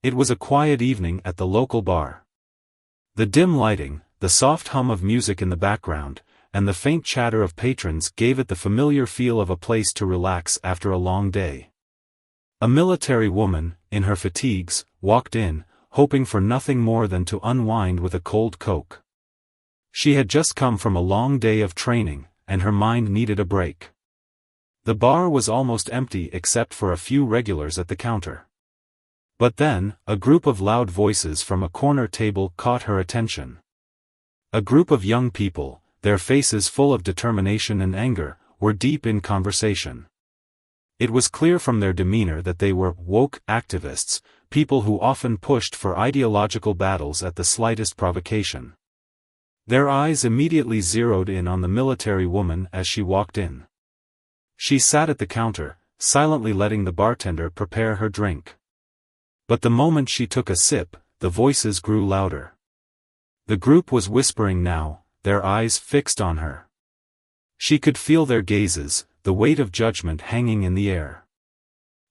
It was a quiet evening at the local bar. The dim lighting, the soft hum of music in the background, and the faint chatter of patrons gave it the familiar feel of a place to relax after a long day. A military woman, in her fatigues, walked in, hoping for nothing more than to unwind with a cold Coke. She had just come from a long day of training, and her mind needed a break. The bar was almost empty except for a few regulars at the counter. But then, a group of loud voices from a corner table caught her attention. A group of young people, their faces full of determination and anger, were deep in conversation. It was clear from their demeanor that they were woke activists, people who often pushed for ideological battles at the slightest provocation. Their eyes immediately zeroed in on the military woman as she walked in. She sat at the counter, silently letting the bartender prepare her drink. But the moment she took a sip, the voices grew louder. The group was whispering now, their eyes fixed on her. She could feel their gazes, the weight of judgment hanging in the air.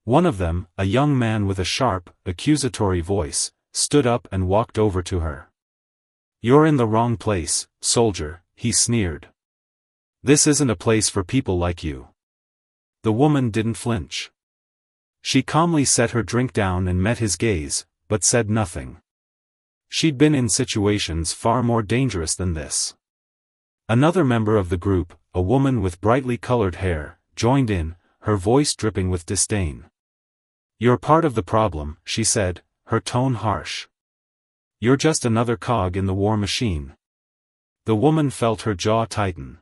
One of them, a young man with a sharp, accusatory voice, stood up and walked over to her. "You're in the wrong place, soldier," he sneered. "This isn't a place for people like you." The woman didn't flinch. She calmly set her drink down and met his gaze, but said nothing. She'd been in situations far more dangerous than this. Another member of the group, a woman with brightly colored hair, joined in, her voice dripping with disdain. "You're part of the problem," she said, her tone harsh. "You're just another cog in the war machine." The woman felt her jaw tighten.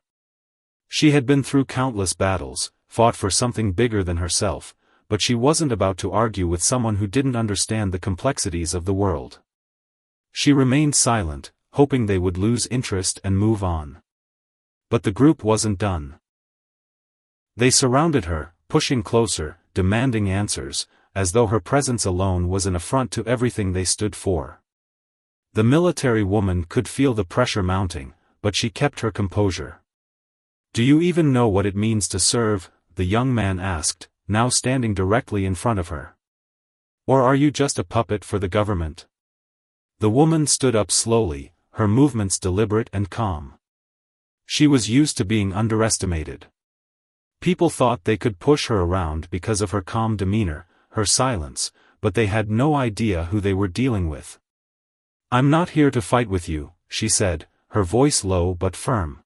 She had been through countless battles, fought for something bigger than herself, but she wasn't about to argue with someone who didn't understand the complexities of the world. She remained silent, hoping they would lose interest and move on. But the group wasn't done. They surrounded her, pushing closer, demanding answers, as though her presence alone was an affront to everything they stood for. The military woman could feel the pressure mounting, but she kept her composure. "Do you even know what it means to serve?" the young man asked, now standing directly in front of her. "Or are you just a puppet for the government?" The woman stood up slowly, her movements deliberate and calm. She was used to being underestimated. People thought they could push her around because of her calm demeanor, her silence, but they had no idea who they were dealing with. "I'm not here to fight with you," she said, her voice low but firm.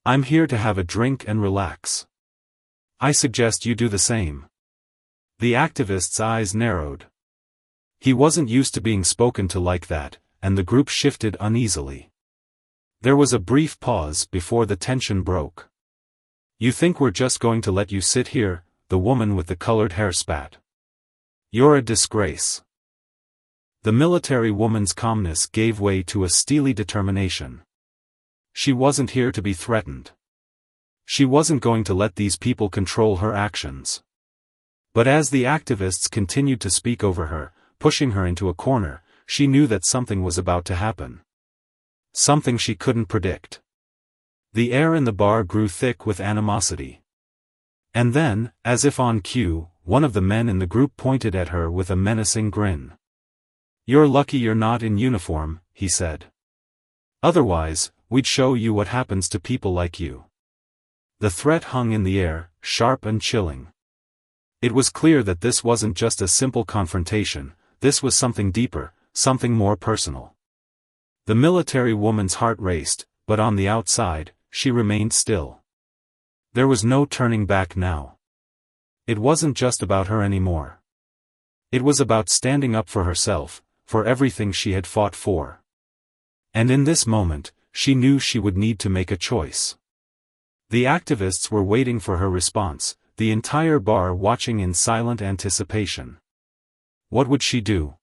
"I'm here to have a drink and relax. I suggest you do the same." The activist's eyes narrowed. He wasn't used to being spoken to like that, and the group shifted uneasily. There was a brief pause before the tension broke. "You think we're just going to let you sit here?" the woman with the colored hair spat. "You're a disgrace." The military woman's calmness gave way to a steely determination. She wasn't here to be threatened. She wasn't going to let these people control her actions. But as the activists continued to speak over her, pushing her into a corner, she knew that something was about to happen. Something she couldn't predict. The air in the bar grew thick with animosity. And then, as if on cue, one of the men in the group pointed at her with a menacing grin. "You're lucky you're not in uniform," he said. "Otherwise, we'd show you what happens to people like you." The threat hung in the air, sharp and chilling. It was clear that this wasn't just a simple confrontation, this was something deeper, something more personal. The military woman's heart raced, but on the outside, she remained still. There was no turning back now. It wasn't just about her anymore. It was about standing up for herself, for everything she had fought for. And in this moment, she knew she would need to make a choice. The activists were waiting for her response, the entire bar watching in silent anticipation. What would she do?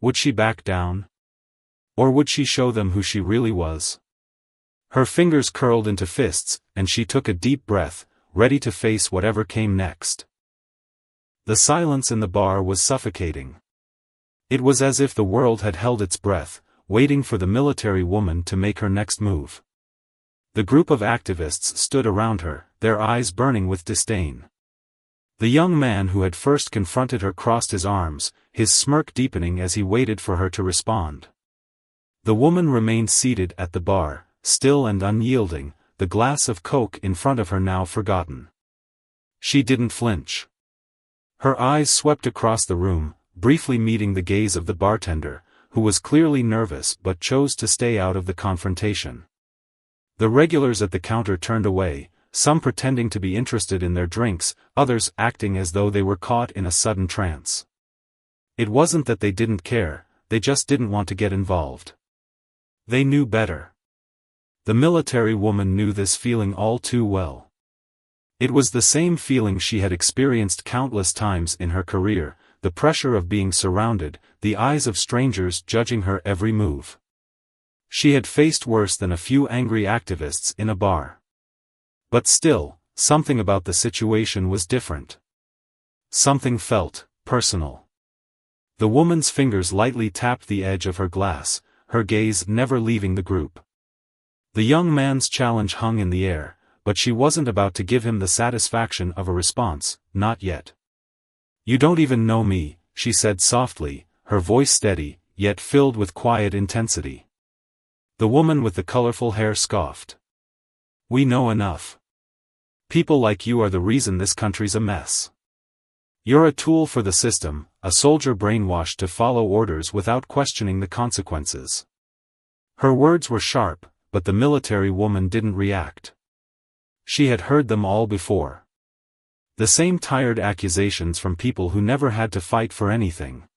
Would she back down? Or would she show them who she really was? Her fingers curled into fists, and she took a deep breath, ready to face whatever came next. The silence in the bar was suffocating. It was as if the world had held its breath, waiting for the military woman to make her next move. The group of activists stood around her, their eyes burning with disdain. The young man who had first confronted her crossed his arms, his smirk deepening as he waited for her to respond. The woman remained seated at the bar, still and unyielding, the glass of Coke in front of her now forgotten. She didn't flinch. Her eyes swept across the room, briefly meeting the gaze of the bartender, who was clearly nervous but chose to stay out of the confrontation. The regulars at the counter turned away, some pretending to be interested in their drinks, others acting as though they were caught in a sudden trance. It wasn't that they didn't care, they just didn't want to get involved. They knew better. The military woman knew this feeling all too well. It was the same feeling she had experienced countless times in her career, the pressure of being surrounded, the eyes of strangers judging her every move. She had faced worse than a few angry activists in a bar. But still, something about the situation was different. Something felt personal. The woman's fingers lightly tapped the edge of her glass, her gaze never leaving the group. The young man's challenge hung in the air, but she wasn't about to give him the satisfaction of a response, not yet. "You don't even know me," she said softly, her voice steady, yet filled with quiet intensity. The woman with the colorful hair scoffed. "We know enough. People like you are the reason this country's a mess. You're a tool for the system, a soldier brainwashed to follow orders without questioning the consequences." Her words were sharp, but the military woman didn't react. She had heard them all before. The same tired accusations from people who never had to fight for anything.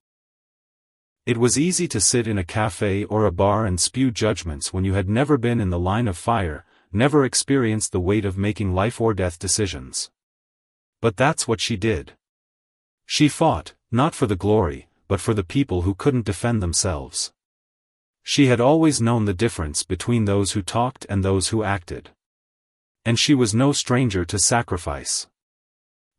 It was easy to sit in a cafe or a bar and spew judgments when you had never been in the line of fire, never experienced the weight of making life-or-death decisions. But that's what she did. She fought, not for the glory, but for the people who couldn't defend themselves. She had always known the difference between those who talked and those who acted. And she was no stranger to sacrifice.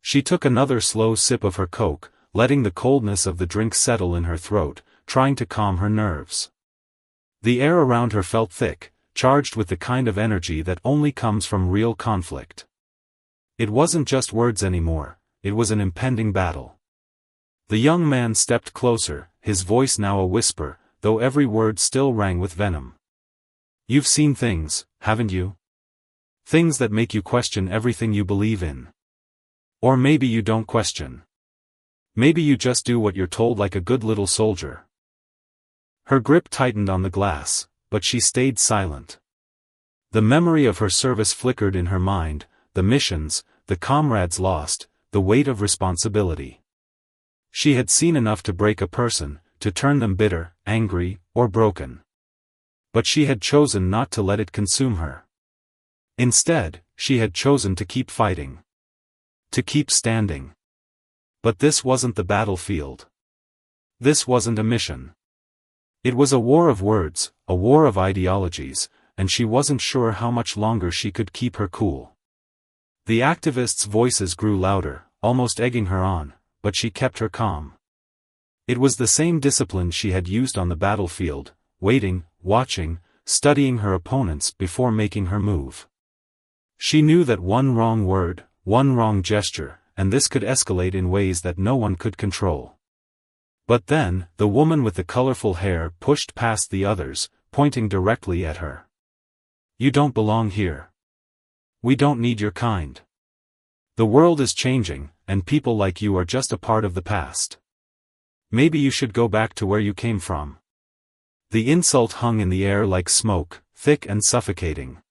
She took another slow sip of her Coke, letting the coldness of the drink settle in her throat, trying to calm her nerves. The air around her felt thick, charged with the kind of energy that only comes from real conflict. It wasn't just words anymore, it was an impending battle. The young man stepped closer, his voice now a whisper, though every word still rang with venom. "You've seen things, haven't you? Things that make you question everything you believe in. Or maybe you don't question. Maybe you just do what you're told like a good little soldier." Her grip tightened on the glass, but she stayed silent. The memory of her service flickered in her mind, the missions, the comrades lost, the weight of responsibility. She had seen enough to break a person, to turn them bitter, angry, or broken. But she had chosen not to let it consume her. Instead, she had chosen to keep fighting. To keep standing. But this wasn't the battlefield. This wasn't a mission. It was a war of words, a war of ideologies, and she wasn't sure how much longer she could keep her cool. The activists' voices grew louder, almost egging her on, but she kept her calm. It was the same discipline she had used on the battlefield, waiting, watching, studying her opponents before making her move. She knew that one wrong word, one wrong gesture, and this could escalate in ways that no one could control. But then, the woman with the colorful hair pushed past the others, pointing directly at her. "You don't belong here. We don't need your kind. The world is changing, and people like you are just a part of the past. Maybe you should go back to where you came from." The insult hung in the air like smoke, thick and suffocating.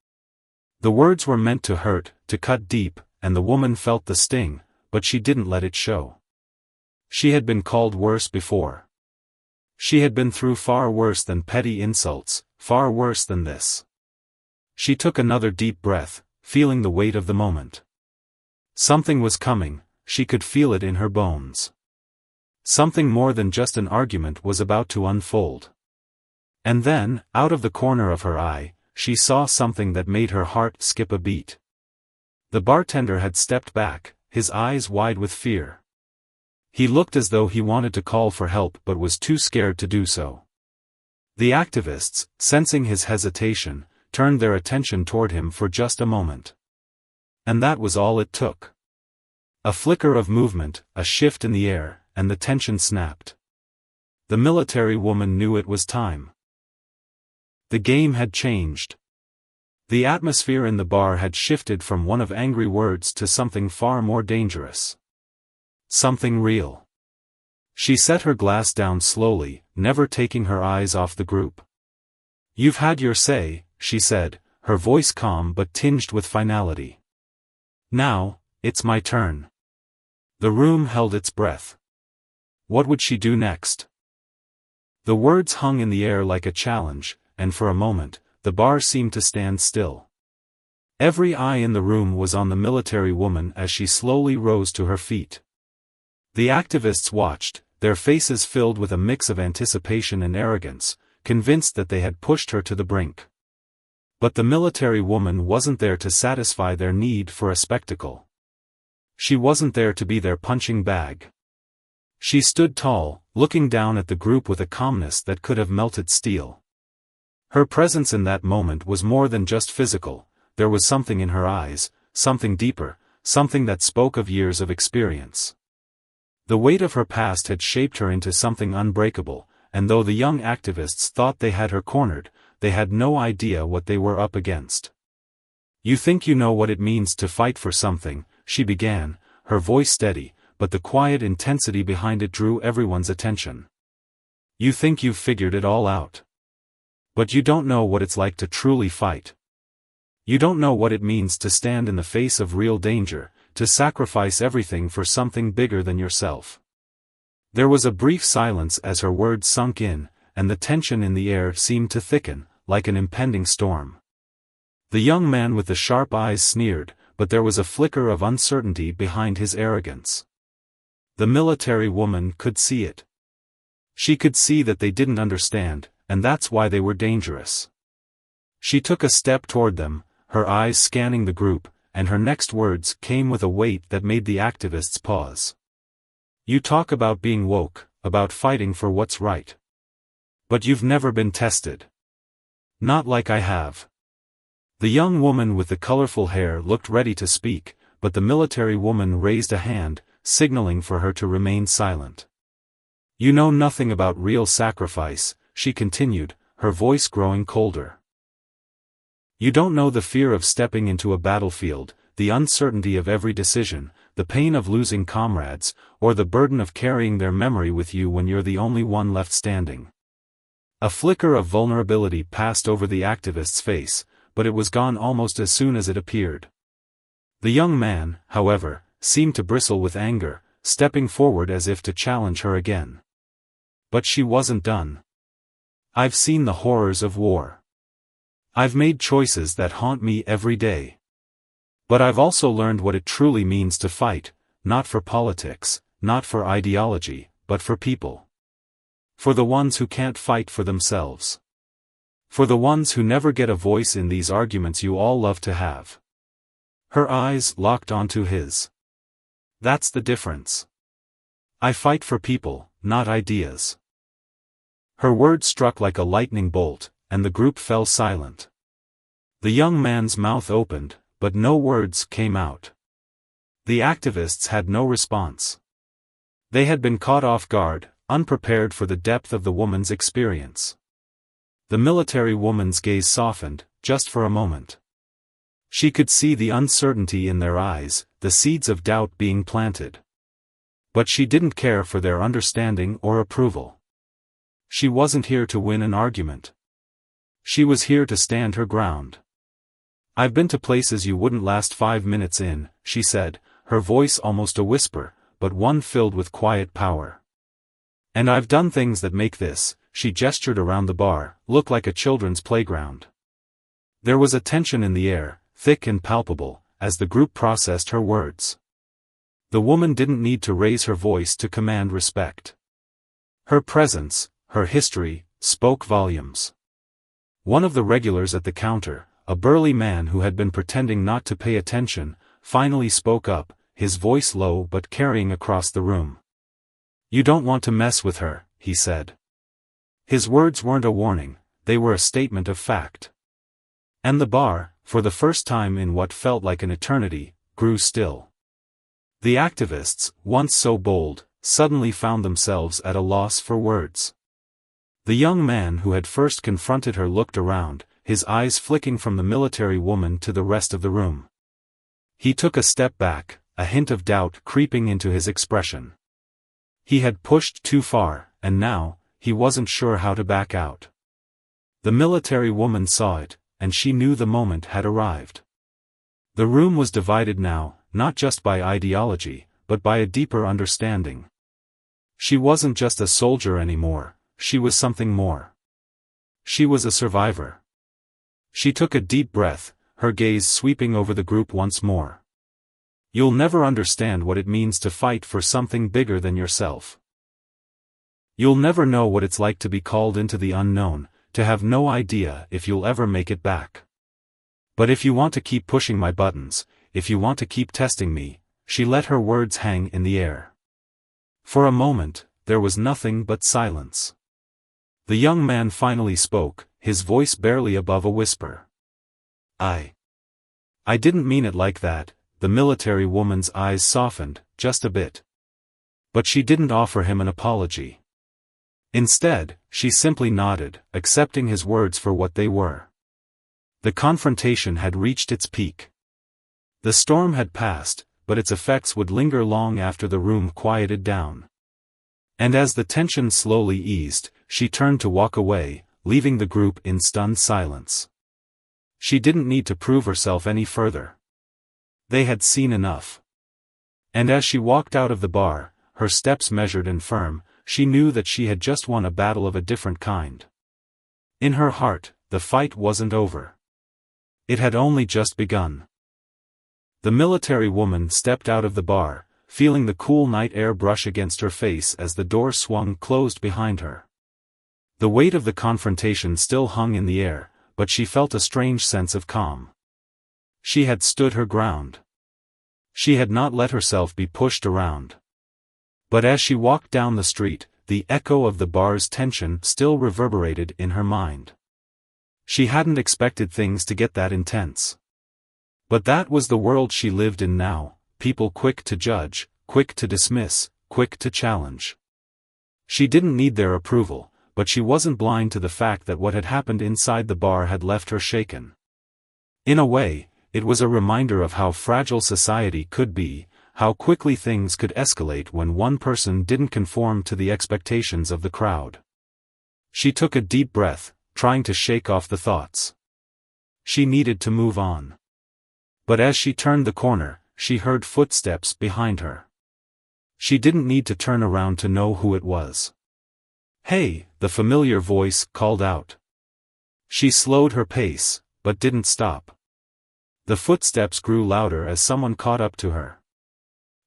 The words were meant to hurt, to cut deep, and the woman felt the sting, but she didn't let it show. She had been called worse before. She had been through far worse than petty insults, far worse than this. She took another deep breath, feeling the weight of the moment. Something was coming, she could feel it in her bones. Something more than just an argument was about to unfold. And then, out of the corner of her eye, she saw something that made her heart skip a beat. The bartender had stepped back, his eyes wide with fear. He looked as though he wanted to call for help but was too scared to do so. The activists, sensing his hesitation, turned their attention toward him for just a moment. And that was all it took. A flicker of movement, a shift in the air, and the tension snapped. The military woman knew it was time. The game had changed. The atmosphere in the bar had shifted from one of angry words to something far more dangerous. Something real. She set her glass down slowly, never taking her eyes off the group. "You've had your say," she said, her voice calm but tinged with finality. "Now, it's my turn." The room held its breath. What would she do next? The words hung in the air like a challenge, and for a moment, the bar seemed to stand still. Every eye in the room was on the military woman as she slowly rose to her feet. The activists watched, their faces filled with a mix of anticipation and arrogance, convinced that they had pushed her to the brink. But the military woman wasn't there to satisfy their need for a spectacle. She wasn't there to be their punching bag. She stood tall, looking down at the group with a calmness that could have melted steel. Her presence in that moment was more than just physical. There was something in her eyes, something deeper, something that spoke of years of experience. The weight of her past had shaped her into something unbreakable, and though the young activists thought they had her cornered, they had no idea what they were up against. "You think you know what it means to fight for something," she began, her voice steady, but the quiet intensity behind it drew everyone's attention. "You think you've figured it all out. But you don't know what it's like to truly fight. You don't know what it means to stand in the face of real danger, to sacrifice everything for something bigger than yourself." There was a brief silence as her words sunk in, and the tension in the air seemed to thicken, like an impending storm. The young man with the sharp eyes sneered, but there was a flicker of uncertainty behind his arrogance. The military woman could see it. She could see that they didn't understand, and that's why they were dangerous. She took a step toward them, her eyes scanning the group, and her next words came with a weight that made the activists pause. "You talk about being woke, about fighting for what's right. But you've never been tested. Not like I have." The young woman with the colorful hair looked ready to speak, but the military woman raised a hand, signaling for her to remain silent. "You know nothing about real sacrifice," she continued, her voice growing colder. "You don't know the fear of stepping into a battlefield, the uncertainty of every decision, the pain of losing comrades, or the burden of carrying their memory with you when you're the only one left standing." A flicker of vulnerability passed over the activist's face, but it was gone almost as soon as it appeared. The young man, however, seemed to bristle with anger, stepping forward as if to challenge her again. But she wasn't done. "I've seen the horrors of war. I've made choices that haunt me every day. But I've also learned what it truly means to fight, not for politics, not for ideology, but for people. For the ones who can't fight for themselves. For the ones who never get a voice in these arguments you all love to have." Her eyes locked onto his. "That's the difference. I fight for people, not ideas." Her words struck like a lightning bolt, and the group fell silent. The young man's mouth opened, but no words came out. The activists had no response. They had been caught off guard, unprepared for the depth of the woman's experience. The military woman's gaze softened, just for a moment. She could see the uncertainty in their eyes, the seeds of doubt being planted. But she didn't care for their understanding or approval. She wasn't here to win an argument. She was here to stand her ground. "I've been to places you wouldn't last 5 minutes in," she said, her voice almost a whisper, but one filled with quiet power. "And I've done things that make this," she gestured around the bar, "look like a children's playground." There was a tension in the air, thick and palpable, as the group processed her words. The woman didn't need to raise her voice to command respect. Her presence, her history, spoke volumes. One of the regulars at the counter, a burly man who had been pretending not to pay attention, finally spoke up, his voice low but carrying across the room. "You don't want to mess with her," he said. His words weren't a warning, they were a statement of fact. And the bar, for the first time in what felt like an eternity, grew still. The activists, once so bold, suddenly found themselves at a loss for words. The young man who had first confronted her looked around, his eyes flicking from the military woman to the rest of the room. He took a step back, a hint of doubt creeping into his expression. He had pushed too far, and now, he wasn't sure how to back out. The military woman saw it, and she knew the moment had arrived. The room was divided now, not just by ideology, but by a deeper understanding. She wasn't just a soldier anymore, she was something more. She was a survivor. She took a deep breath, her gaze sweeping over the group once more. You'll never understand what it means to fight for something bigger than yourself. You'll never know what it's like to be called into the unknown, to have no idea if you'll ever make it back. But if you want to keep pushing my buttons, if you want to keep testing me, she let her words hang in the air. For a moment, there was nothing but silence. The young man finally spoke, his voice barely above a whisper. I didn't mean it like that. The military woman's eyes softened, just a bit. But she didn't offer him an apology. Instead, she simply nodded, accepting his words for what they were. The confrontation had reached its peak. The storm had passed, but its effects would linger long after the room quieted down. And as the tension slowly eased, she turned to walk away, leaving the group in stunned silence. She didn't need to prove herself any further. They had seen enough. And as she walked out of the bar, her steps measured and firm, she knew that she had just won a battle of a different kind. In her heart, the fight wasn't over. It had only just begun. The military woman stepped out of the bar, feeling the cool night air brush against her face as the door swung closed behind her. The weight of the confrontation still hung in the air, but she felt a strange sense of calm. She had stood her ground. She had not let herself be pushed around. But as she walked down the street, the echo of the bar's tension still reverberated in her mind. She hadn't expected things to get that intense. But that was the world she lived in now, people quick to judge, quick to dismiss, quick to challenge. She didn't need their approval, but she wasn't blind to the fact that what had happened inside the bar had left her shaken. In a way, it was a reminder of how fragile society could be, how quickly things could escalate when one person didn't conform to the expectations of the crowd. She took a deep breath, trying to shake off the thoughts. She needed to move on. But as she turned the corner, she heard footsteps behind her. She didn't need to turn around to know who it was. "Hey," the familiar voice called out. She slowed her pace, but didn't stop. The footsteps grew louder as someone caught up to her.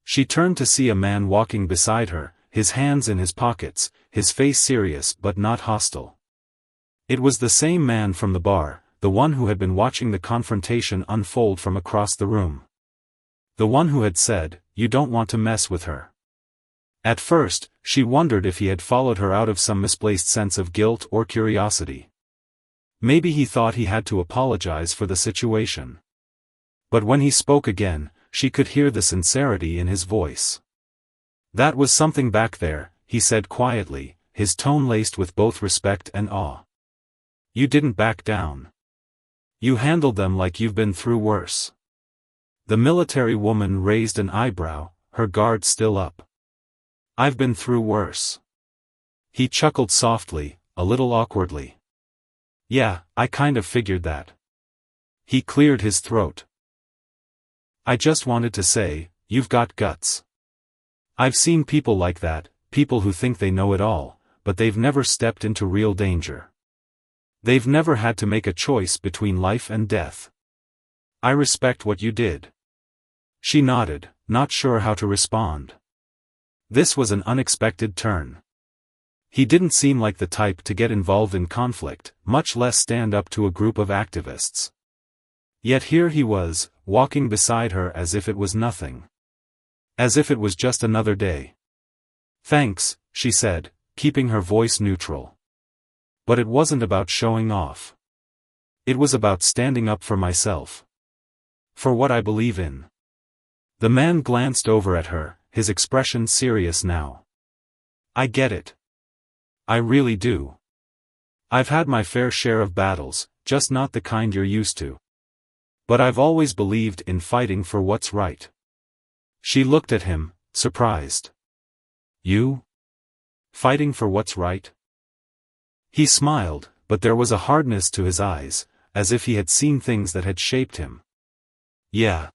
She turned to see a man walking beside her, his hands in his pockets, his face serious but not hostile. It was the same man from the bar, the one who had been watching the confrontation unfold from across the room. The one who had said, "You don't want to mess with her." At first, she wondered if he had followed her out of some misplaced sense of guilt or curiosity. Maybe he thought he had to apologize for the situation. But when he spoke again, she could hear the sincerity in his voice. "That was something back there," he said quietly, his tone laced with both respect and awe. "You didn't back down. You handled them like you've been through worse." The military woman raised an eyebrow, her guard still up. "I've been through worse." He chuckled softly, a little awkwardly. "Yeah, I kind of figured that." He cleared his throat. "I just wanted to say, you've got guts. I've seen people like that, people who think they know it all, but they've never stepped into real danger. They've never had to make a choice between life and death. I respect what you did." She nodded, not sure how to respond. This was an unexpected turn. He didn't seem like the type to get involved in conflict, much less stand up to a group of activists. Yet here he was, walking beside her as if it was nothing. As if it was just another day. "Thanks," she said, keeping her voice neutral. "But it wasn't about showing off. It was about standing up for myself. For what I believe in." The man glanced over at her, his expression serious now. I get it. I really do. I've had my fair share of battles, just not the kind you're used to. But I've always believed in fighting for what's right. She looked at him, surprised. You? Fighting for what's right? He smiled, but there was a hardness to his eyes, as if he had seen things that had shaped him. Yeah.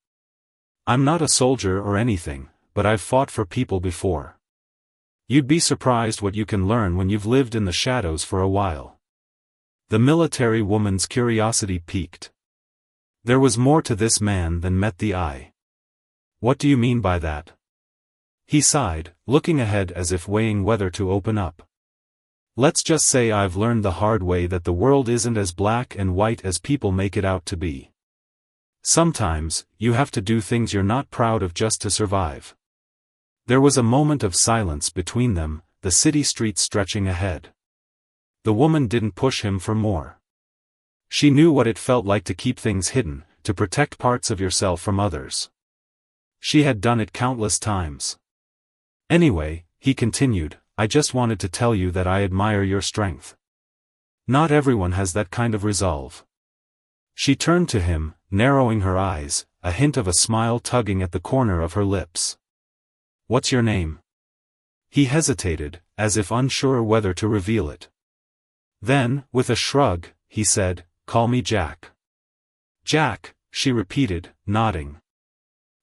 I'm not a soldier or anything, but I've fought for people before. You'd be surprised what you can learn when you've lived in the shadows for a while. The military woman's curiosity piqued. There was more to this man than met the eye. What do you mean by that? He sighed, looking ahead as if weighing whether to open up. Let's just say I've learned the hard way that the world isn't as black and white as people make it out to be. Sometimes, you have to do things you're not proud of just to survive. There was a moment of silence between them, the city streets stretching ahead. The woman didn't push him for more. She knew what it felt like to keep things hidden, to protect parts of yourself from others. She had done it countless times. Anyway, he continued, I just wanted to tell you that I admire your strength. Not everyone has that kind of resolve. She turned to him, narrowing her eyes, a hint of a smile tugging at the corner of her lips. What's your name? He hesitated, as if unsure whether to reveal it. Then, with a shrug, he said, Call me Jack. Jack, she repeated, nodding.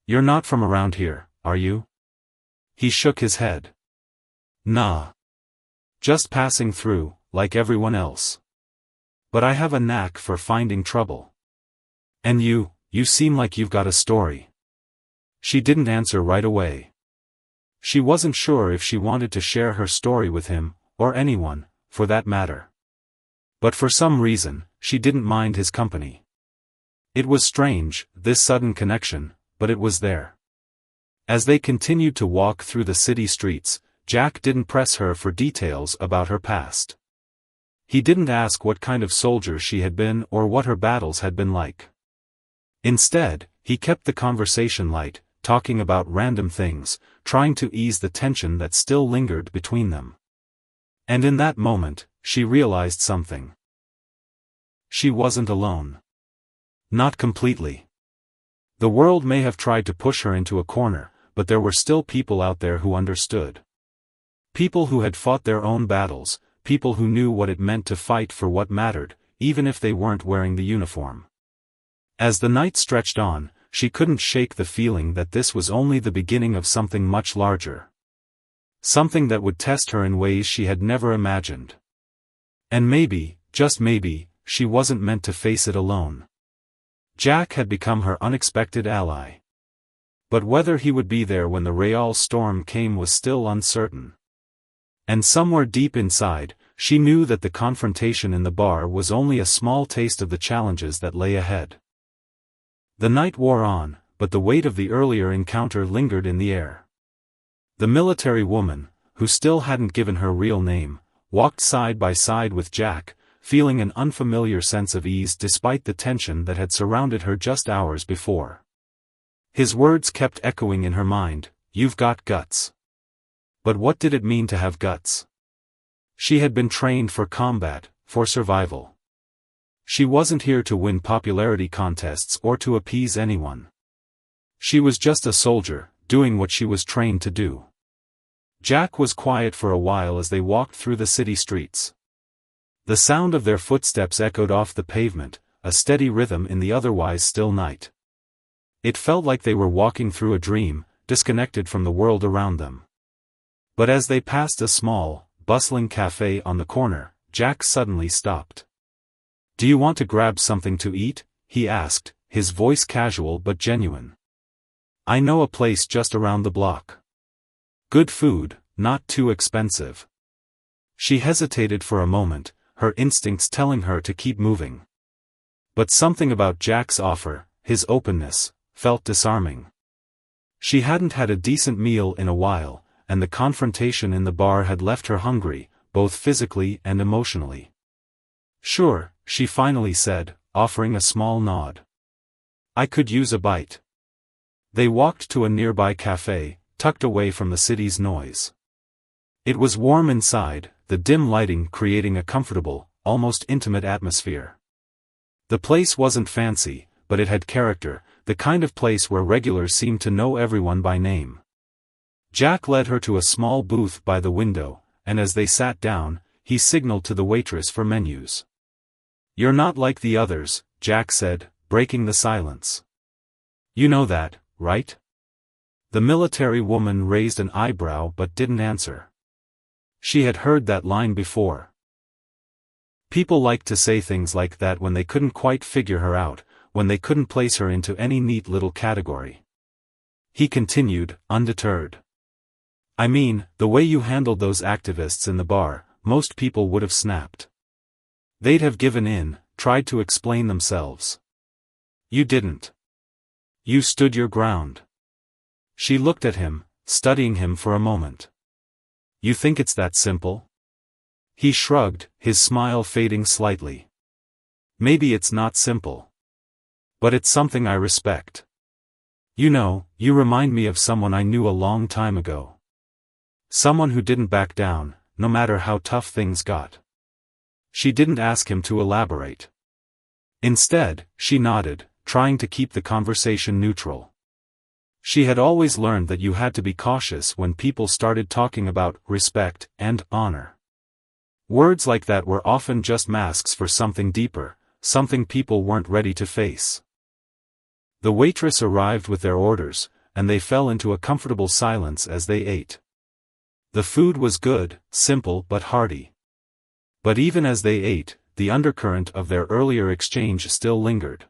You're not from around here, are you? He shook his head. Nah. Just passing through, like everyone else. But I have a knack for finding trouble. And you seem like you've got a story. She didn't answer right away. She wasn't sure if she wanted to share her story with him, or anyone, for that matter. But for some reason, she didn't mind his company. It was strange, this sudden connection, but it was there. As they continued to walk through the city streets, Jack didn't press her for details about her past. He didn't ask what kind of soldier she had been or what her battles had been like. Instead, he kept the conversation light, talking about random things, trying to ease the tension that still lingered between them. And in that moment, she realized something. She wasn't alone. Not completely. The world may have tried to push her into a corner, but there were still people out there who understood. People who had fought their own battles, people who knew what it meant to fight for what mattered, even if they weren't wearing the uniform. As the night stretched on, she couldn't shake the feeling that this was only the beginning of something much larger. Something that would test her in ways she had never imagined. And maybe, just maybe, she wasn't meant to face it alone. Jack had become her unexpected ally. But whether he would be there when the Real storm came was still uncertain. And somewhere deep inside, she knew that the confrontation in the bar was only a small taste of the challenges that lay ahead. The night wore on, but the weight of the earlier encounter lingered in the air. The military woman, who still hadn't given her real name, walked side by side with Jack, feeling an unfamiliar sense of ease despite the tension that had surrounded her just hours before. His words kept echoing in her mind, "You've got guts." But what did it mean to have guts? She had been trained for combat, for survival. She wasn't here to win popularity contests or to appease anyone. She was just a soldier, doing what she was trained to do. Jack was quiet for a while as they walked through the city streets. The sound of their footsteps echoed off the pavement, a steady rhythm in the otherwise still night. It felt like they were walking through a dream, disconnected from the world around them. But as they passed a small, bustling cafe on the corner, Jack suddenly stopped. "Do you want to grab something to eat?" he asked, his voice casual but genuine. "I know a place just around the block. Good food, not too expensive." She hesitated for a moment, her instincts telling her to keep moving. But something about Jack's offer, his openness, felt disarming. She hadn't had a decent meal in a while, and the confrontation in the bar had left her hungry, both physically and emotionally. "Sure," she finally said, offering a small nod. "I could use a bite." They walked to a nearby cafe, tucked away from the city's noise. It was warm inside, the dim lighting creating a comfortable, almost intimate atmosphere. The place wasn't fancy, but it had character, the kind of place where regulars seemed to know everyone by name. Jack led her to a small booth by the window, and as they sat down, he signaled to the waitress for menus. "You're not like the others," Jack said, breaking the silence. "You know that, right?" The military woman raised an eyebrow but didn't answer. She had heard that line before. People liked to say things like that when they couldn't quite figure her out, when they couldn't place her into any neat little category. He continued, undeterred. "I mean, the way you handled those activists in the bar, most people would have snapped. They'd have given in, tried to explain themselves. You didn't. You stood your ground." She looked at him, studying him for a moment. "You think it's that simple?" He shrugged, his smile fading slightly. "Maybe it's not simple. But it's something I respect. You know, you remind me of someone I knew a long time ago. Someone who didn't back down, no matter how tough things got." She didn't ask him to elaborate. Instead, she nodded, trying to keep the conversation neutral. She had always learned that you had to be cautious when people started talking about respect and honor. Words like that were often just masks for something deeper, something people weren't ready to face. The waitress arrived with their orders, and they fell into a comfortable silence as they ate. The food was good, simple but hearty. But even as they ate, the undercurrent of their earlier exchange still lingered.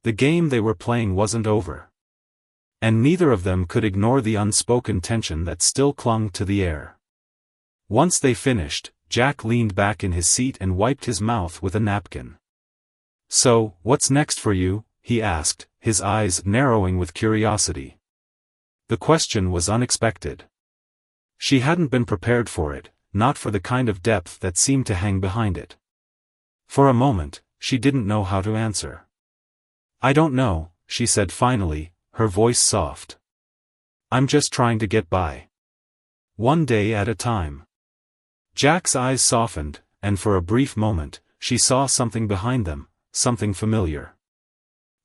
The game they were playing wasn't over. And neither of them could ignore the unspoken tension that still clung to the air. Once they finished, Jack leaned back in his seat and wiped his mouth with a napkin. "So, what's next for you?" he asked, his eyes narrowing with curiosity. The question was unexpected. She hadn't been prepared for it, not for the kind of depth that seemed to hang behind it. For a moment, she didn't know how to answer. "I don't know," she said finally, her voice soft. "I'm just trying to get by. One day at a time." Jack's eyes softened, and for a brief moment, she saw something behind them, something familiar.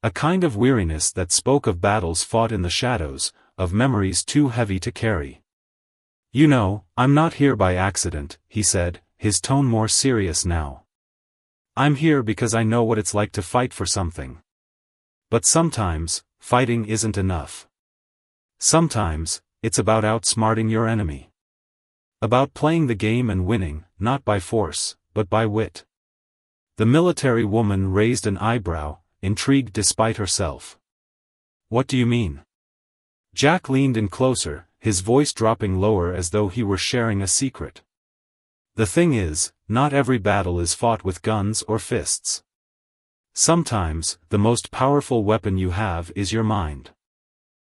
A kind of weariness that spoke of battles fought in the shadows, of memories too heavy to carry. "You know, I'm not here by accident," he said, his tone more serious now. "I'm here because I know what it's like to fight for something. But sometimes, fighting isn't enough. Sometimes, it's about outsmarting your enemy. About playing the game and winning, not by force, but by wit." The military woman raised an eyebrow, intrigued despite herself. "What do you mean?" Jack leaned in closer, his voice dropping lower as though he were sharing a secret. "The thing is, not every battle is fought with guns or fists. Sometimes, the most powerful weapon you have is your mind.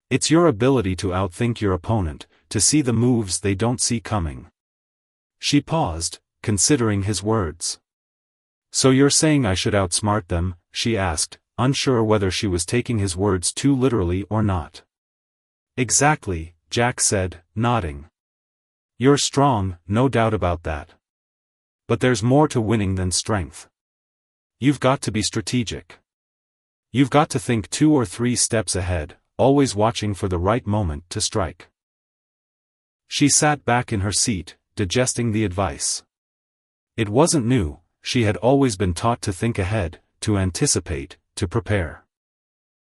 It's your ability to outthink your opponent, to see the moves they don't see coming." She paused, considering his words. "So you're saying I should outsmart them?" she asked, unsure whether she was taking his words too literally or not. "Exactly," Jack said, nodding. "You're strong, no doubt about that. But there's more to winning than strength. You've got to be strategic. You've got to think 2 or 3 steps ahead, always watching for the right moment to strike." She sat back in her seat, digesting the advice. It wasn't new, she had always been taught to think ahead, to anticipate, to prepare.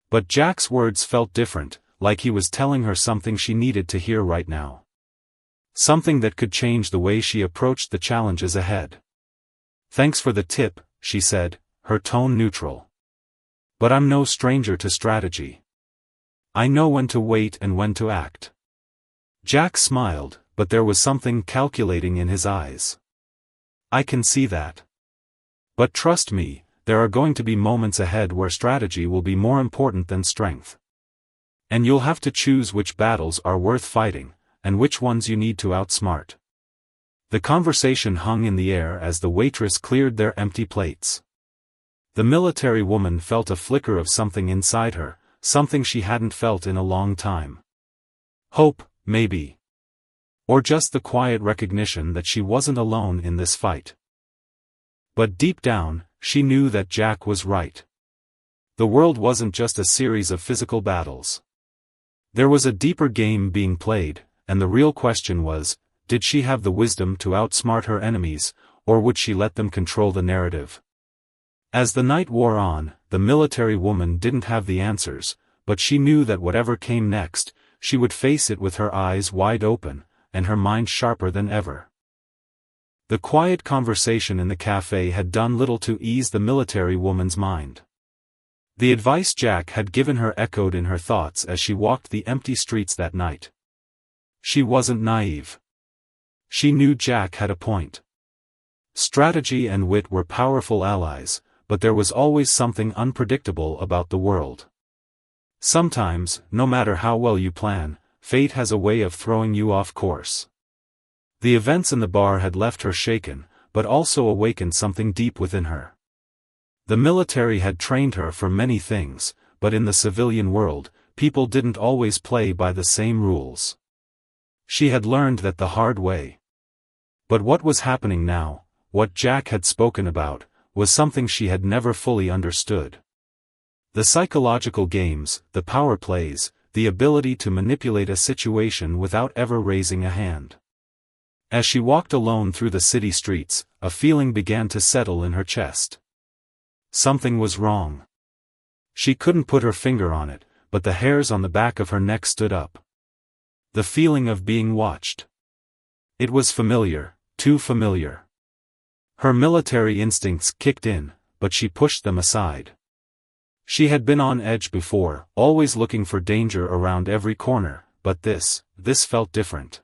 But Jack's words felt different, like he was telling her something she needed to hear right now. Something that could change the way she approached the challenges ahead. "Thanks for the tip," she said, her tone neutral. "But I'm no stranger to strategy. I know when to wait and when to act." Jack smiled, but there was something calculating in his eyes. "I can see that. But trust me, there are going to be moments ahead where strategy will be more important than strength. And you'll have to choose which battles are worth fighting, and which ones you need to outsmart." The conversation hung in the air as the waitress cleared their empty plates. The military woman felt a flicker of something inside her, something she hadn't felt in a long time. Hope, maybe. Or just the quiet recognition that she wasn't alone in this fight. But deep down, she knew that Jack was right. The world wasn't just a series of physical battles. There was a deeper game being played, and the real question was, did she have the wisdom to outsmart her enemies, or would she let them control the narrative? As the night wore on, the military woman didn't have the answers, but she knew that whatever came next, she would face it with her eyes wide open, and her mind sharper than ever. The quiet conversation in the cafe had done little to ease the military woman's mind. The advice Jack had given her echoed in her thoughts as she walked the empty streets that night. She wasn't naive. She knew Jack had a point. Strategy and wit were powerful allies, but there was always something unpredictable about the world. Sometimes, no matter how well you plan, fate has a way of throwing you off course. The events in the bar had left her shaken, but also awakened something deep within her. The military had trained her for many things, but in the civilian world, people didn't always play by the same rules. She had learned that the hard way. But what was happening now, what Jack had spoken about, was something she had never fully understood. The psychological games, the power plays, the ability to manipulate a situation without ever raising a hand. As she walked alone through the city streets, a feeling began to settle in her chest. Something was wrong. She couldn't put her finger on it, but the hairs on the back of her neck stood up. The feeling of being watched. It was familiar, too familiar. Her military instincts kicked in, but she pushed them aside. She had been on edge before, always looking for danger around every corner, but this felt different.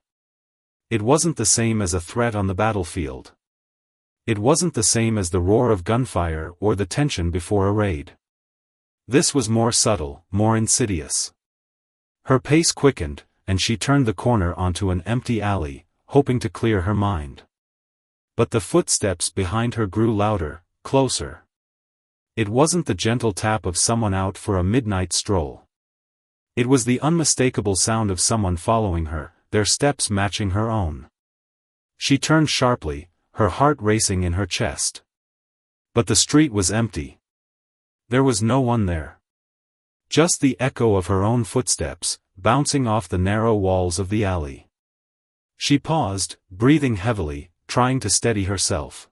It wasn't the same as a threat on the battlefield. It wasn't the same as the roar of gunfire or the tension before a raid. This was more subtle, more insidious. Her pace quickened, and she turned the corner onto an empty alley, hoping to clear her mind. But the footsteps behind her grew louder, closer. It wasn't the gentle tap of someone out for a midnight stroll. It was the unmistakable sound of someone following her, their steps matching her own. She turned sharply, her heart racing in her chest. But the street was empty. There was no one there. Just the echo of her own footsteps, bouncing off the narrow walls of the alley. She paused, breathing heavily, trying to steady herself.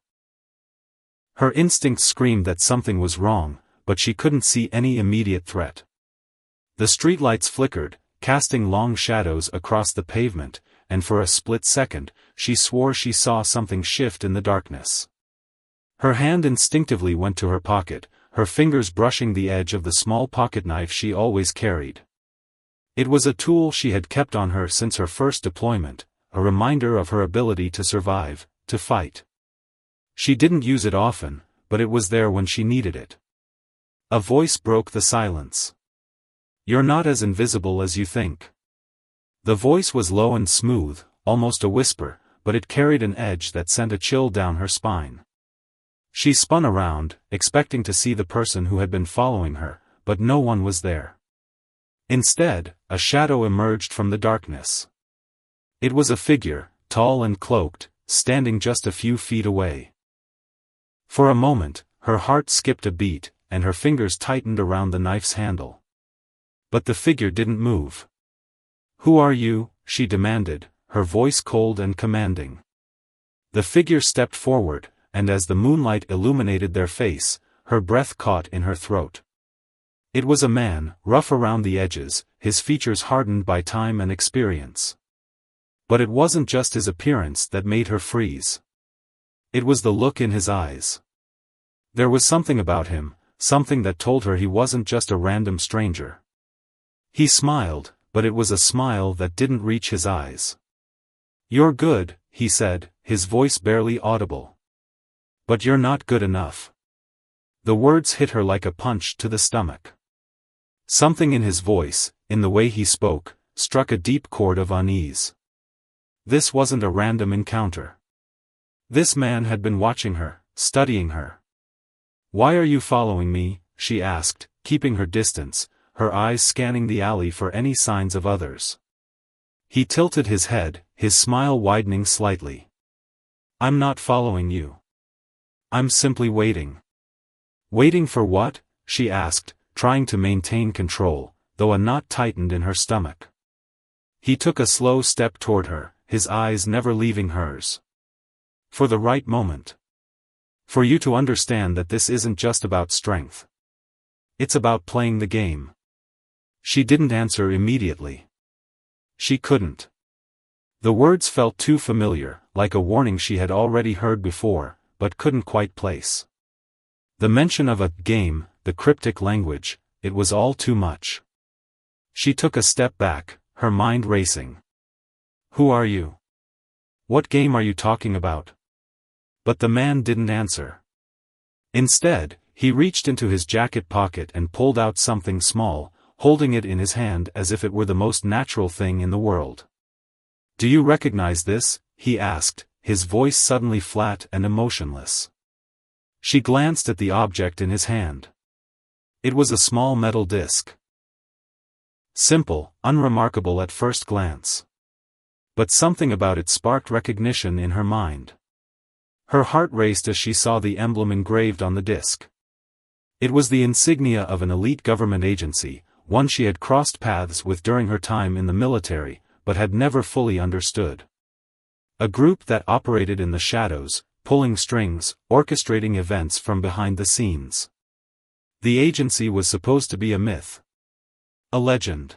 Her instincts screamed that something was wrong, but she couldn't see any immediate threat. The streetlights flickered, casting long shadows across the pavement, and for a split second, she swore she saw something shift in the darkness. Her hand instinctively went to her pocket, her fingers brushing the edge of the small pocketknife she always carried. It was a tool she had kept on her since her first deployment, a reminder of her ability to survive, to fight. She didn't use it often, but it was there when she needed it. A voice broke the silence. "You're not as invisible as you think." The voice was low and smooth, almost a whisper, but it carried an edge that sent a chill down her spine. She spun around, expecting to see the person who had been following her, but no one was there. Instead, a shadow emerged from the darkness. It was a figure, tall and cloaked, standing just a few feet away. For a moment, her heart skipped a beat, and her fingers tightened around the knife's handle. But the figure didn't move. "Who are you?" she demanded, her voice cold and commanding. The figure stepped forward, and as the moonlight illuminated their face, her breath caught in her throat. It was a man, rough around the edges, his features hardened by time and experience. But it wasn't just his appearance that made her freeze. It was the look in his eyes. There was something about him, something that told her he wasn't just a random stranger. He smiled, but it was a smile that didn't reach his eyes. "You're good," he said, his voice barely audible. "But you're not good enough." The words hit her like a punch to the stomach. Something in his voice, in the way he spoke, struck a deep chord of unease. This wasn't a random encounter. This man had been watching her, studying her. "Why are you following me?" she asked, keeping her distance, her eyes scanning the alley for any signs of others. He tilted his head, his smile widening slightly. "I'm not following you. I'm simply waiting." "Waiting for what?" she asked, trying to maintain control, though a knot tightened in her stomach. He took a slow step toward her, his eyes never leaving hers. "For the right moment. For you to understand that this isn't just about strength. It's about playing the game." She didn't answer immediately. She couldn't. The words felt too familiar, like a warning she had already heard before, but couldn't quite place. The mention of a game, the cryptic language, it was all too much. She took a step back, her mind racing. "Who are you? What game are you talking about?" But the man didn't answer. Instead, he reached into his jacket pocket and pulled out something small, holding it in his hand as if it were the most natural thing in the world. "Do you recognize this?" he asked, his voice suddenly flat and emotionless. She glanced at the object in his hand. It was a small metal disc. Simple, unremarkable at first glance. But something about it sparked recognition in her mind. Her heart raced as she saw the emblem engraved on the disc. It was the insignia of an elite government agency, one she had crossed paths with during her time in the military, but had never fully understood. A group that operated in the shadows, pulling strings, orchestrating events from behind the scenes. The agency was supposed to be a myth. A legend.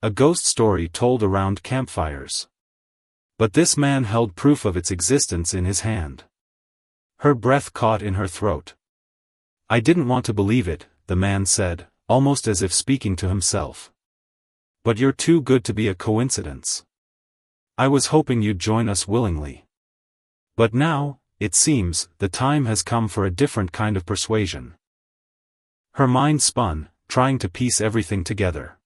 A ghost story told around campfires. But this man held proof of its existence in his hand. Her breath caught in her throat. "I didn't want to believe it," the man said, almost as if speaking to himself. "But you're too good to be a coincidence. I was hoping you'd join us willingly. But now, it seems, the time has come for a different kind of persuasion." Her mind spun, trying to piece everything together.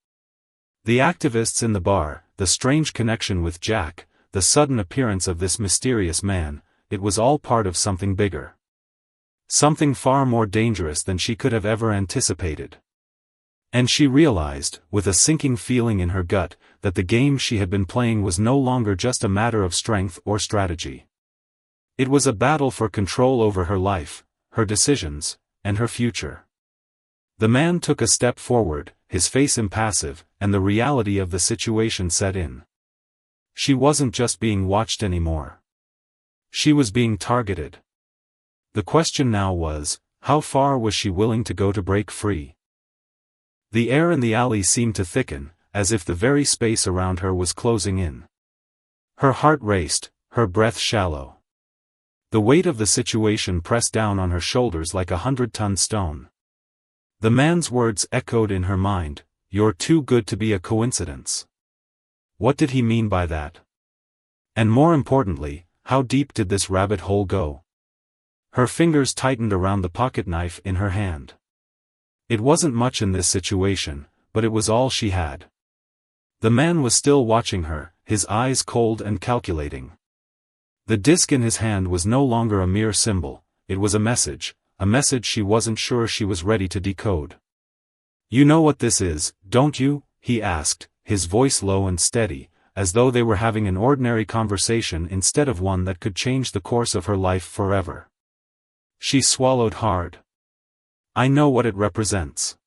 The activists in the bar, the strange connection with Jack, the sudden appearance of this mysterious man, it was all part of something bigger. Something far more dangerous than she could have ever anticipated. And she realized, with a sinking feeling in her gut, that the game she had been playing was no longer just a matter of strength or strategy. It was a battle for control over her life, her decisions, and her future. The man took a step forward, his face impassive, and the reality of the situation set in. She wasn't just being watched anymore. She was being targeted. The question now was, how far was she willing to go to break free? The air in the alley seemed to thicken, as if the very space around her was closing in. Her heart raced, her breath shallow. The weight of the situation pressed down on her shoulders like a 100-ton stone. The man's words echoed in her mind, "You're too good to be a coincidence." What did he mean by that? And more importantly, how deep did this rabbit hole go? Her fingers tightened around the pocket knife in her hand. It wasn't much in this situation, but it was all she had. The man was still watching her, his eyes cold and calculating. The disc in his hand was no longer a mere symbol, it was a message she wasn't sure she was ready to decode. "You know what this is, don't you?" he asked, his voice low and steady, as though they were having an ordinary conversation instead of one that could change the course of her life forever. She swallowed hard. "I know what it represents.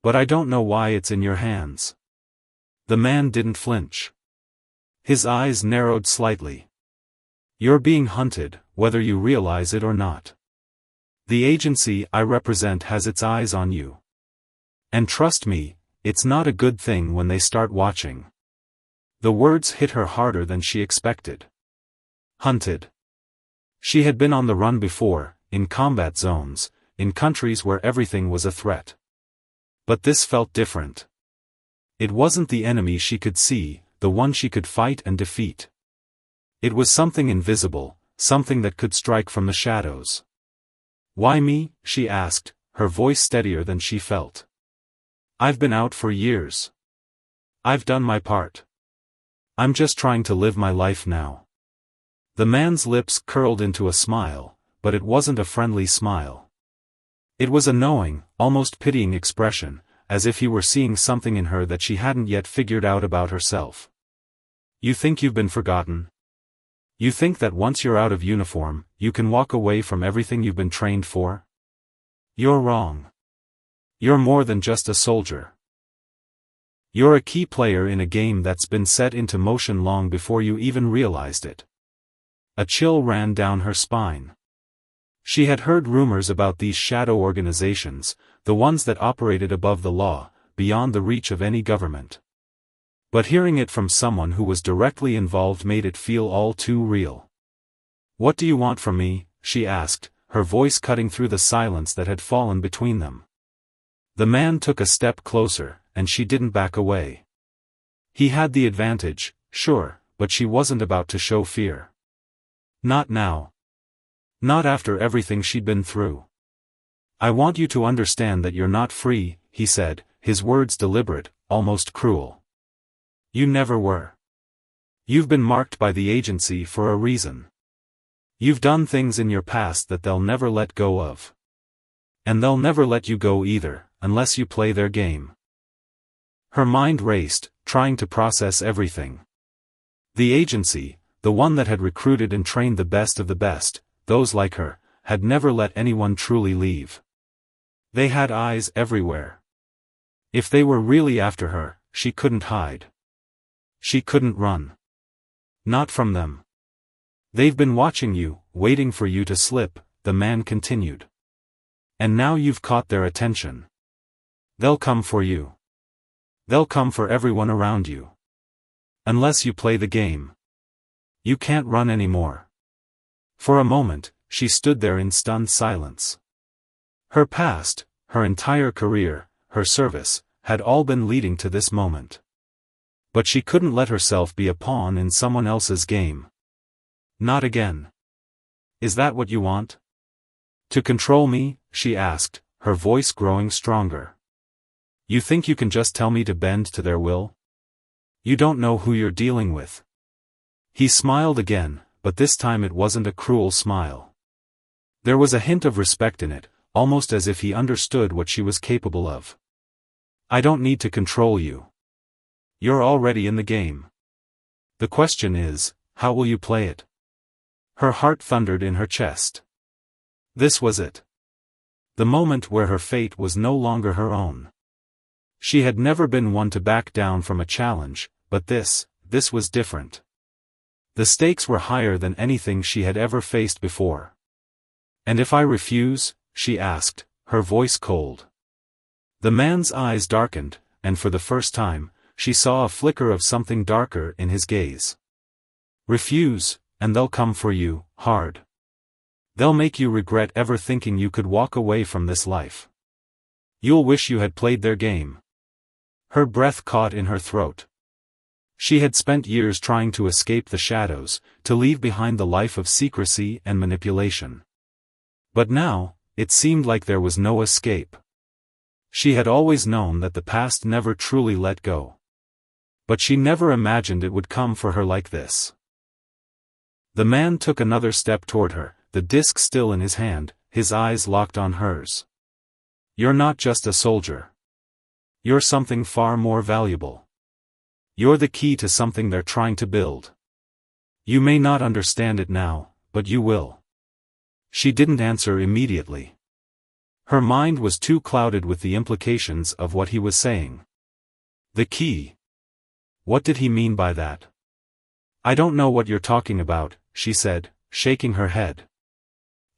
But I don't know why it's in your hands." The man didn't flinch. His eyes narrowed slightly. "You're being hunted, whether you realize it or not. The agency I represent has its eyes on you. And trust me, it's not a good thing when they start watching." The words hit her harder than she expected. Hunted. She had been on the run before, in combat zones, in countries where everything was a threat. But this felt different. It wasn't the enemy she could see, the one she could fight and defeat. It was something invisible, something that could strike from the shadows. "Why me?" she asked, her voice steadier than she felt. "I've been out for years. I've done my part. I'm just trying to live my life now." The man's lips curled into a smile, but it wasn't a friendly smile. It was a knowing, almost pitying expression, as if he were seeing something in her that she hadn't yet figured out about herself. You think you've been forgotten? You think that once you're out of uniform, you can walk away from everything you've been trained for? You're wrong. You're more than just a soldier. You're a key player in a game that's been set into motion long before you even realized it. A chill ran down her spine. She had heard rumors about these shadow organizations, the ones that operated above the law, beyond the reach of any government. But hearing it from someone who was directly involved made it feel all too real. "What do you want from me?" she asked, her voice cutting through the silence that had fallen between them. The man took a step closer, and she didn't back away. He had the advantage, sure, but she wasn't about to show fear. Not now. Not after everything she'd been through. "I want you to understand that you're not free," he said, his words deliberate, almost cruel. "You never were. You've been marked by the agency for a reason. You've done things in your past that they'll never let go of. And they'll never let you go either, unless you play their game." Her mind raced, trying to process everything. The agency, the one that had recruited and trained the best of the best, those like her, had never let anyone truly leave. They had eyes everywhere. If they were really after her, she couldn't hide. She couldn't run. Not from them. "They've been watching you, waiting for you to slip," the man continued. "And now you've caught their attention. They'll come for you. They'll come for everyone around you. Unless you play the game. You can't run anymore." For a moment, she stood there in stunned silence. Her past, her entire career, her service, had all been leading to this moment. But she couldn't let herself be a pawn in someone else's game. Not again. "Is that what you want? To control me?" she asked, her voice growing stronger. "You think you can just tell me to bend to their will? You don't know who you're dealing with." He smiled again, but this time it wasn't a cruel smile. There was a hint of respect in it, almost as if he understood what she was capable of. "I don't need to control you. You're already in the game. The question is, how will you play it?" Her heart thundered in her chest. This was it. The moment where her fate was no longer her own. She had never been one to back down from a challenge, but this was different. The stakes were higher than anything she had ever faced before. "And if I refuse?" she asked, her voice cold. The man's eyes darkened, and for the first time, she saw a flicker of something darker in his gaze. "Refuse, and they'll come for you, hard. They'll make you regret ever thinking you could walk away from this life. You'll wish you had played their game." Her breath caught in her throat. She had spent years trying to escape the shadows, to leave behind the life of secrecy and manipulation. But now, it seemed like there was no escape. She had always known that the past never truly let go. But she never imagined it would come for her like this. The man took another step toward her, the disc still in his hand, his eyes locked on hers. "You're not just a soldier. You're something far more valuable. You're the key to something they're trying to build. You may not understand it now, but you will." She didn't answer immediately. Her mind was too clouded with the implications of what he was saying. The key. What did he mean by that? "I don't know what you're talking about," she said, shaking her head.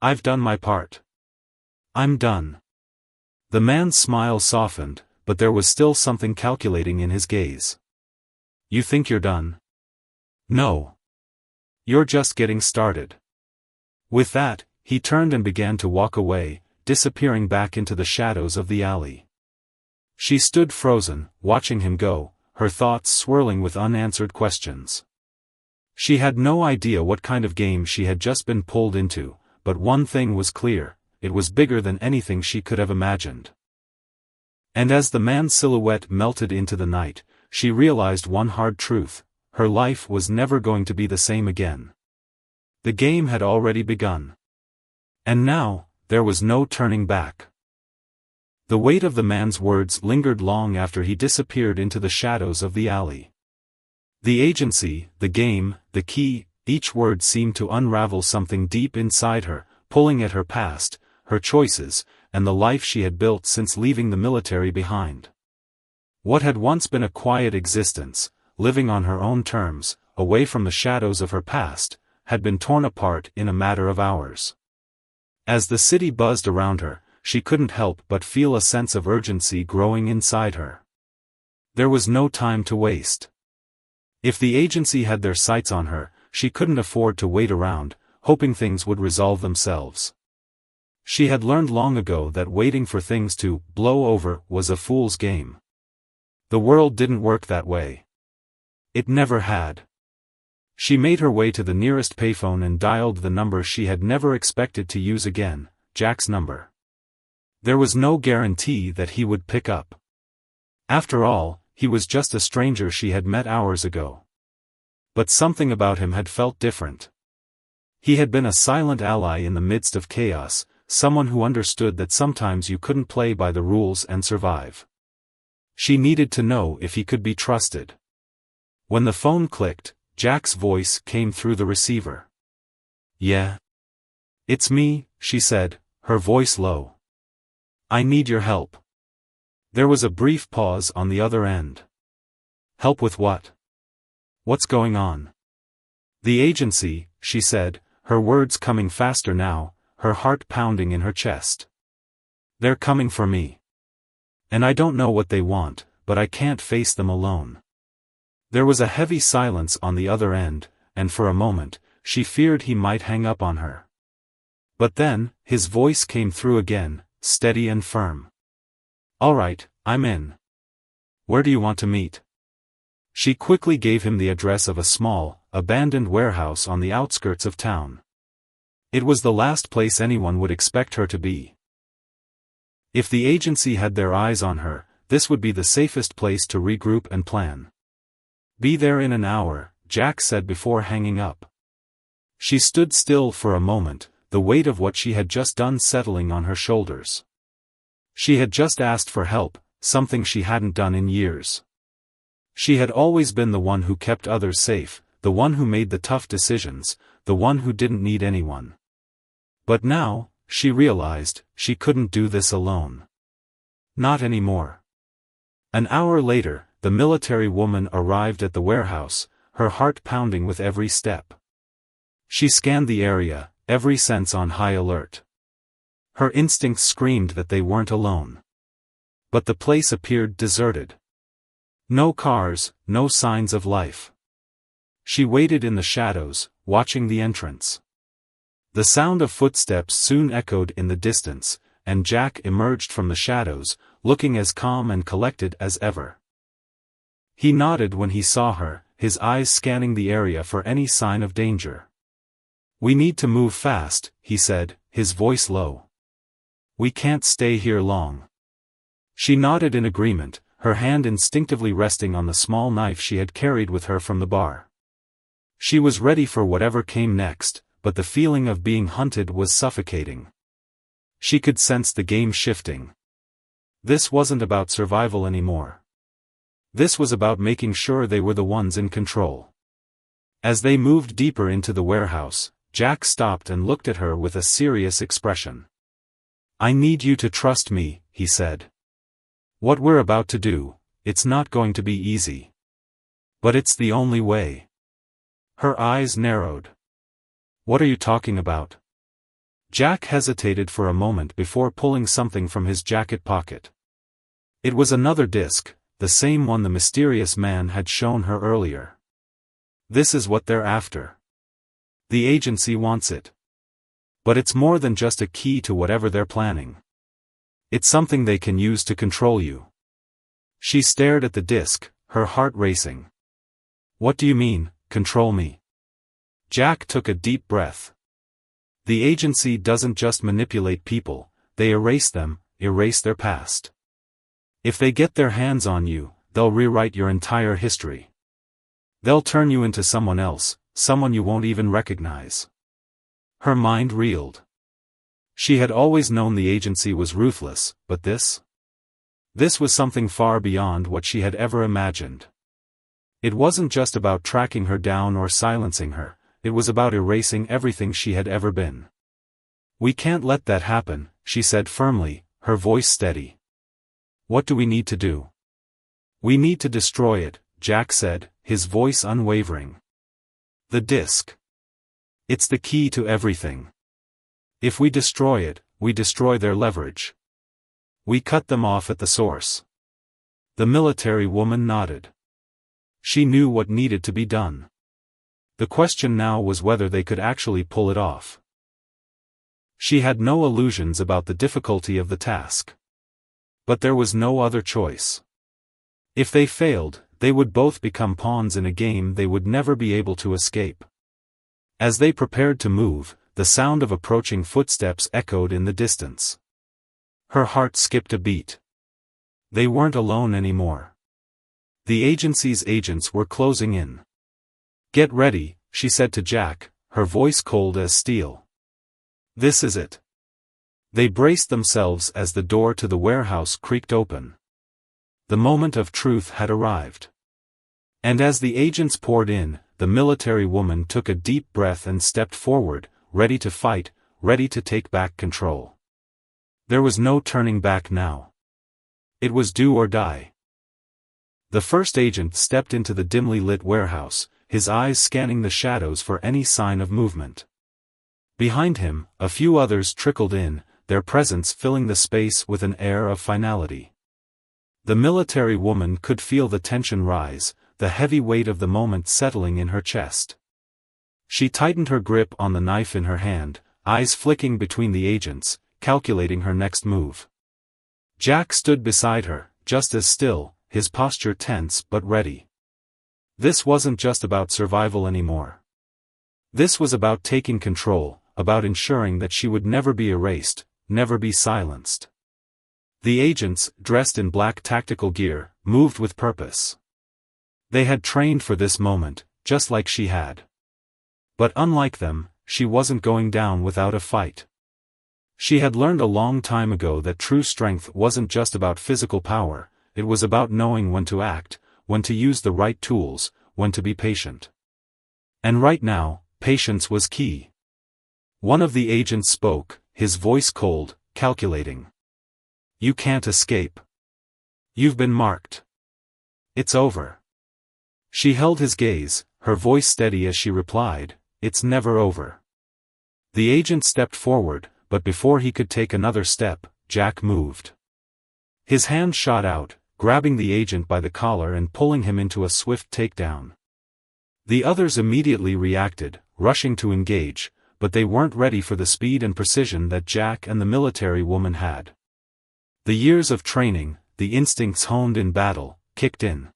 "I've done my part. I'm done." The man's smile softened, but there was still something calculating in his gaze. "You think you're done? No. You're just getting started." With that, he turned and began to walk away, disappearing back into the shadows of the alley. She stood frozen, watching him go, her thoughts swirling with unanswered questions. She had no idea what kind of game she had just been pulled into, but one thing was clear, it was bigger than anything she could have imagined. And as the man's silhouette melted into the night, she realized one hard truth: her life was never going to be the same again. The game had already begun. And now, there was no turning back. The weight of the man's words lingered long after he disappeared into the shadows of the alley. The agency, the game, the key, each word seemed to unravel something deep inside her, pulling at her past, her choices, and the life she had built since leaving the military behind. What had once been a quiet existence, living on her own terms, away from the shadows of her past, had been torn apart in a matter of hours. As the city buzzed around her, she couldn't help but feel a sense of urgency growing inside her. There was no time to waste. If the agency had their sights on her, she couldn't afford to wait around, hoping things would resolve themselves. She had learned long ago that waiting for things to blow over was a fool's game. The world didn't work that way. It never had. She made her way to the nearest payphone and dialed the number she had never expected to use again, Jack's number. There was no guarantee that he would pick up. After all, he was just a stranger she had met hours ago. But something about him had felt different. He had been a silent ally in the midst of chaos, someone who understood that sometimes you couldn't play by the rules and survive. She needed to know if he could be trusted. When the phone clicked, Jack's voice came through the receiver. "Yeah. It's me," she said, her voice low. "I need your help." There was a brief pause on the other end. "Help with what? What's going on?" "The agency," she said, her words coming faster now, her heart pounding in her chest. "They're coming for me. And I don't know what they want, but I can't face them alone." There was a heavy silence on the other end, and for a moment, she feared he might hang up on her. But then, his voice came through again, steady and firm. "All right, I'm in. Where do you want to meet?" She quickly gave him the address of a small, abandoned warehouse on the outskirts of town. It was the last place anyone would expect her to be. If the agency had their eyes on her, this would be the safest place to regroup and plan. "Be there in an hour," Jack said before hanging up. She stood still for a moment, the weight of what she had just done settling on her shoulders. She had just asked for help, something she hadn't done in years. She had always been the one who kept others safe, the one who made the tough decisions, the one who didn't need anyone. But now, she realized, she couldn't do this alone. Not anymore. An hour later, the military woman arrived at the warehouse, her heart pounding with every step. She scanned the area, every sense on high alert. Her instincts screamed that they weren't alone. But the place appeared deserted. No cars, no signs of life. She waited in the shadows, watching the entrance. The sound of footsteps soon echoed in the distance, and Jack emerged from the shadows, looking as calm and collected as ever. He nodded when he saw her, his eyes scanning the area for any sign of danger. "We need to move fast," he said, his voice low. "We can't stay here long." She nodded in agreement, her hand instinctively resting on the small knife she had carried with her from the bar. She was ready for whatever came next, but the feeling of being hunted was suffocating. She could sense the game shifting. This wasn't about survival anymore. This was about making sure they were the ones in control. As they moved deeper into the warehouse, Jack stopped and looked at her with a serious expression. "I need you to trust me," he said. "What we're about to do, it's not going to be easy. But it's the only way." Her eyes narrowed. "What are you talking about?" Jack hesitated for a moment before pulling something from his jacket pocket. It was another disc, the same one the mysterious man had shown her earlier. "This is what they're after. The agency wants it. But it's more than just a key to whatever they're planning. It's something they can use to control you." She stared at the disc, her heart racing. "What do you mean, control me?" Jack took a deep breath. "The agency doesn't just manipulate people, they erase them, erase their past. If they get their hands on you, they'll rewrite your entire history. They'll turn you into someone else, someone you won't even recognize." Her mind reeled. She had always known the agency was ruthless, but this? This was something far beyond what she had ever imagined. It wasn't just about tracking her down or silencing her, it was about erasing everything she had ever been. "We can't let that happen," she said firmly, her voice steady. "What do we need to do?" "We need to destroy it," Jack said, his voice unwavering. "The disc. It's the key to everything. If we destroy it, we destroy their leverage. We cut them off at the source." The military woman nodded. She knew what needed to be done. The question now was whether they could actually pull it off. She had no illusions about the difficulty of the task. But there was no other choice. If they failed, they would both become pawns in a game they would never be able to escape. As they prepared to move, the sound of approaching footsteps echoed in the distance. Her heart skipped a beat. They weren't alone anymore. The agency's agents were closing in. "Get ready," she said to Jack, her voice cold as steel. "This is it." They braced themselves as the door to the warehouse creaked open. The moment of truth had arrived. And as the agents poured in, the military woman took a deep breath and stepped forward, ready to fight, ready to take back control. There was no turning back now. It was do or die. The first agent stepped into the dimly lit warehouse, his eyes scanning the shadows for any sign of movement. Behind him, a few others trickled in, their presence filling the space with an air of finality. The military woman could feel the tension rise, the heavy weight of the moment settling in her chest. She tightened her grip on the knife in her hand, eyes flicking between the agents, calculating her next move. Jack stood beside her, just as still, his posture tense but ready. This wasn't just about survival anymore. This was about taking control, about ensuring that she would never be erased, never be silenced. The agents, dressed in black tactical gear, moved with purpose. They had trained for this moment, just like she had. But unlike them, she wasn't going down without a fight. She had learned a long time ago that true strength wasn't just about physical power, it was about knowing when to act, when to use the right tools, when to be patient. And right now, patience was key. One of the agents spoke, his voice cold, calculating. "You can't escape. You've been marked. It's over." She held his gaze, her voice steady as she replied, "It's never over." The agent stepped forward, but before he could take another step, Jack moved. His hand shot out, grabbing the agent by the collar and pulling him into a swift takedown. The others immediately reacted, rushing to engage, but they weren't ready for the speed and precision that Jack and the military woman had. The years of training, the instincts honed in battle, kicked in.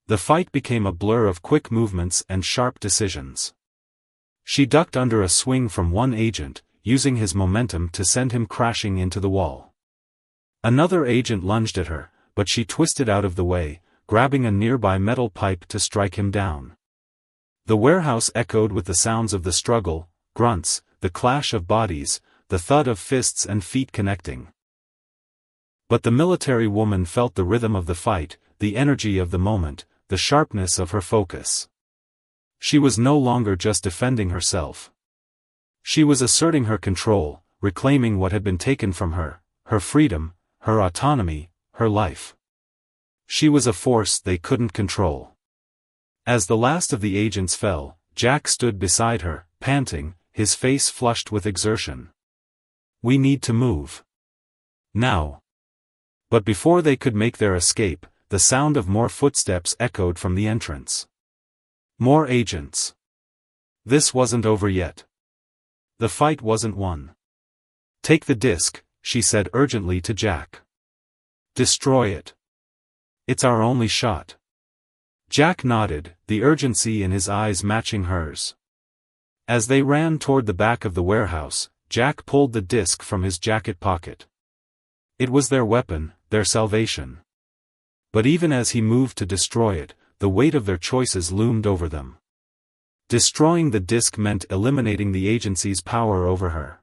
The fight became a blur of quick movements and sharp decisions. She ducked under a swing from one agent, using his momentum to send him crashing into the wall. Another agent lunged at her, but she twisted out of the way, grabbing a nearby metal pipe to strike him down. The warehouse echoed with the sounds of the struggle, grunts, the clash of bodies, the thud of fists and feet connecting. But the military woman felt the rhythm of the fight, the energy of the moment, the sharpness of her focus. She was no longer just defending herself. She was asserting her control, reclaiming what had been taken from her, her freedom, her autonomy, her life. She was a force they couldn't control. As the last of the agents fell, Jack stood beside her, panting, his face flushed with exertion. "We need to move. Now." But before they could make their escape, the sound of more footsteps echoed from the entrance. More agents. This wasn't over yet. The fight wasn't won. "Take the disc," she said urgently to Jack. "Destroy it. It's our only shot." Jack nodded, the urgency in his eyes matching hers. As they ran toward the back of the warehouse, Jack pulled the disc from his jacket pocket. It was their weapon, their salvation. But even as he moved to destroy it, the weight of their choices loomed over them. Destroying the disc meant eliminating the agency's power over her.